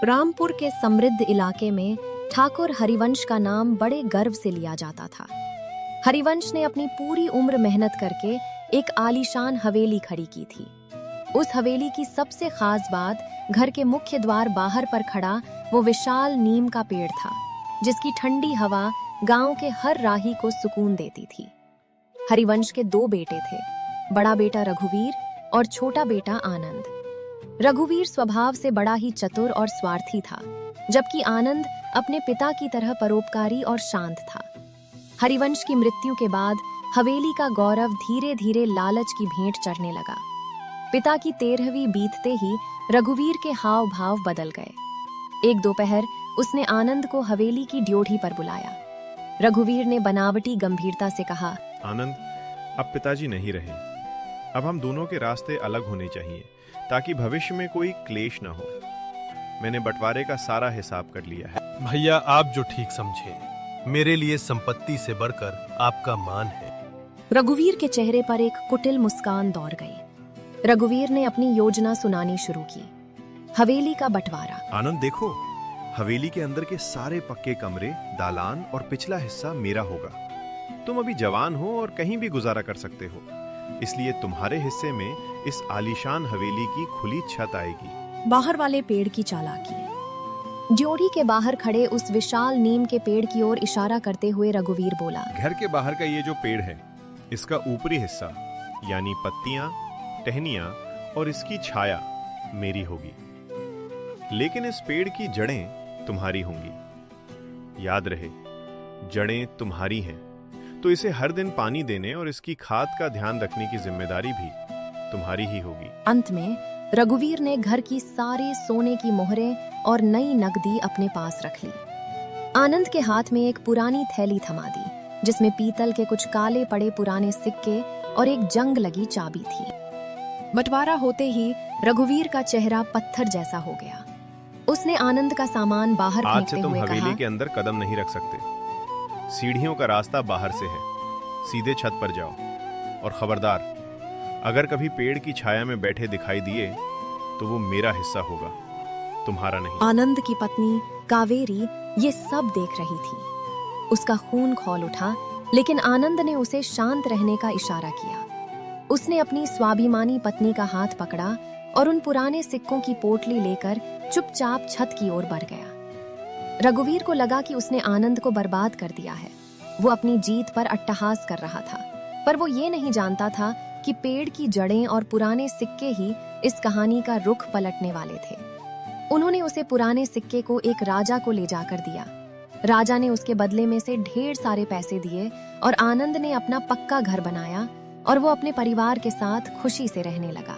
रामपुर के समृद्ध इलाके में ठाकुर हरिवंश का नाम बड़े गर्व से लिया जाता था। हरिवंश ने अपनी पूरी उम्र मेहनत करके एक आलीशान हवेली खड़ी की थी। उस हवेली की सबसे खास बात घर के मुख्य द्वार बाहर पर खड़ा वो विशाल नीम का पेड़ था, जिसकी ठंडी हवा गांव के हर राही को सुकून देती थी। हरिवंश के दो बेटे थे, बड़ा बेटा रघुवीर और छोटा बेटा आनंद। रघुवीर स्वभाव से बड़ा ही चतुर और स्वार्थी था, जबकि आनंद अपने पिता की तरह परोपकारी और शांत था। हरिवंश की मृत्यु के बाद हवेली का गौरव धीरे धीरे लालच की भेंट चढ़ने लगा। पिता की 13वीं बीतते ही रघुवीर के हाव भाव बदल गए। एक दोपहर उसने आनंद को हवेली की ड्योढ़ी पर बुलाया। रघुवीर ने बनावटी गंभीरता से कहा, आनंद, अब पिताजी नहीं रहे। अब हम दोनों के रास्ते अलग होने चाहिए, ताकि भविष्य में कोई क्लेश न हो। मैंने बंटवारे का सारा हिसाब कर लिया है। भैया, आप जो ठीक समझे। मेरे लिए संपत्ति से बढ़कर आपका मान है। रघुवीर के चेहरे पर एक कुटिल मुस्कान दौड़ गई। रघुवीर ने अपनी योजना सुनानी शुरू की। हवेली का बंटवारा। आनंद देखो, हवेली के अंदर के सारे पक्के कमरे, दालान और पिछला हिस्सा मेरा होगा। तुम अभी जवान हो और कहीं भी गुजारा कर सकते हो, इसलिए तुम्हारे हिस्से में इस आलीशान हवेली की खुली छत आएगी। बाहर वाले पेड़ की चालाकी। ड्योढ़ी के बाहर खड़े उस विशाल नीम के पेड़ की ओर इशारा करते हुए रघुवीर बोला, घर के बाहर का ये जो पेड़ है, इसका ऊपरी हिस्सा यानी पत्तियां, टहनियां और इसकी छाया मेरी होगी, लेकिन इस पेड़ की जड़ें तुम्हारी होंगी। याद रहे, जड़ें तुम्हारी हैं, तो इसे हर दिन पानी देने और इसकी खाद का ध्यान रखने की जिम्मेदारी भी तुम्हारी ही होगी। अंत में रघुवीर ने घर की सारी सोने की मोहरें और नई नकदी अपने पास रख ली। आनंद के हाथ में एक पुरानी थैली थमा दी, जिसमें पीतल के कुछ काले पड़े पुराने सिक्के और एक जंग लगी चाबी थी। बंटवारा होते ही रघुवीर का चेहरा पत्थर जैसा हो गया। उसने आनंद का सामान बाहर आज फेंकते से तुम हुए हवेली कहा, के अंदर कदम नहीं रख सकते। सीढ़ियों का रास्ता बाहर से है, सीधे छत पर जाओ। और खबरदार, अगर कभी पेड़ की छाया में बैठे दिखाई दिए तो वो मेरा हिस्सा होगा, तुम्हारा नहीं। आनंद की पत्नी कावेरी ये सब देख रही थी। उसका खून खौल उठा, लेकिन आनंद ने उसे शांत रहने का इशारा किया। उसने अपनी स्वाभिमानी पत्नी का हाथ पकड़ा और उन पुराने सिक्कों की पोटली लेकर चुपचाप छत की ओर बढ़ गया। रघुवीर को लगा कि उसने आनंद को बर्बाद कर दिया है। वो अपनी जीत पर अट्टहास कर रहा था, पर वो ये नहीं जानता था कि पेड़ की जड़ें और पुराने सिक्के ही इस कहानी का रुख पलटने वाले थे। उन्होंने उसे पुराने सिक्के को एक राजा को ले जाकर दिया। राजा ने उसके बदले में से ढेर सारे पैसे दिए और आनंद ने अपना पक्का घर बनाया और वो अपने परिवार के साथ खुशी से रहने लगा।